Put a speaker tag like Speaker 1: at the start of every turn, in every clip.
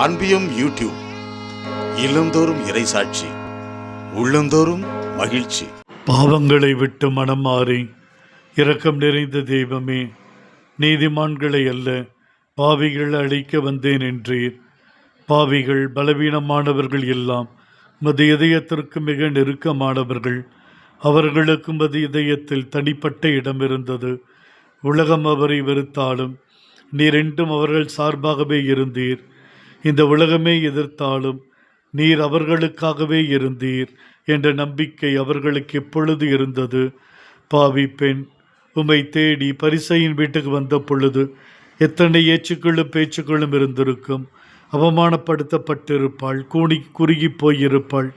Speaker 1: அன்பியும் YouTube இல்லந்தோறும் இறைசாட்சி, உள்ளந்தோறும் மகிழ்ச்சி.
Speaker 2: பாவங்களை விட்டு மனம் மாறி இரக்கம் நிறைந்த தெய்வமே, நீதிமான்களை அல்ல பாவிகள் அழிக்க வந்தேன் என்றீர். பாவிகள் பலவீனமானவர்கள் எல்லாம் மது இதயத்திற்கு மிக நெருக்கமானவர்கள். அவர்களுக்கு மது இதயத்தில் தனிப்பட்ட இடம் இருந்தது. உலகம் அவரை வெறுத்தாலும் நீர் என்றும் அவர்கள் சார்பாகவே இருந்தீர். இந்த உலகமே எதிர்த்தாலும் நீர் அவர்களுக்காகவே இருந்தீர் என்ற நம்பிக்கை அவர்களுக்கு எப்பொழுது இருந்தது. பாவி பெண் உம்மை தேடி பரிசையின் வீட்டுக்கு வந்த பொழுது எத்தனை ஏச்சுக்களும் பேச்சுக்களும் இருந்திருக்கும். அவமானப்படுத்தப்பட்டிருப்பாள், குறுகி போயிருப்பாள்.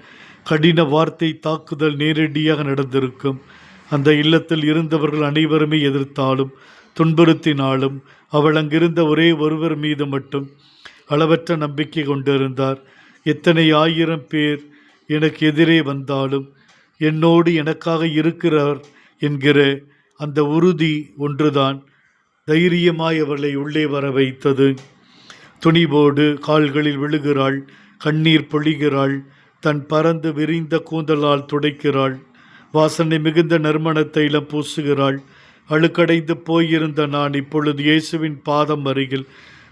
Speaker 2: கடின வார்த்தை தாக்குதல் நேரடியாக நடந்திருக்கும். அந்த இல்லத்தில் இருந்தவர்கள் அனைவருமே எதிர்த்தாலும் துன்புறுத்தினாலும் அவள் அங்கிருந்த ஒரே ஒருவர் மீது மட்டும் அளவற்ற நம்பிக்கை கொண்டிருந்தார். எத்தனை ஆயிரம் பேர் எனக்கு எதிரே வந்தாலும் என்னோடு எனக்காக இருக்கிறார் என்கிற அந்த உறுதி ஒன்றுதான் தைரியமாய் அவளை உள்ளே வர வைத்தது. துணிவோடு கால்களில் விழுகிறாள், கண்ணீர் பொழிகிறாள், தன் பறந்து விரிந்த கூந்தலால் துடைக்கிறாள், வாசனை மிகுந்த நறுமண தைலம் பூசுகிறாள். அழுக்கடைந்து போயிருந்த நான் இப்பொழுது இயேசுவின் பாதம் அருகில்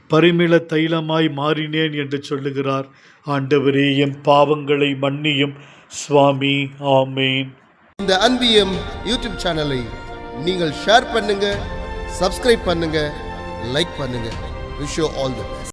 Speaker 2: பரிமிள தைலமாய் மாறினேன் என்று சொல்லுகிறார். ஆண்டவரே, என் பாவங்களை மன்னியும் சுவாமி. ஆமேன்.
Speaker 3: இந்த அன்பியம் யூடியூப் சேனலை நீங்கள் ஷேர் பண்ணுங்க, சப்ஸ்கிரைப் பண்ணுங்க, லைக் பண்ணுங்க. Wish you all the best.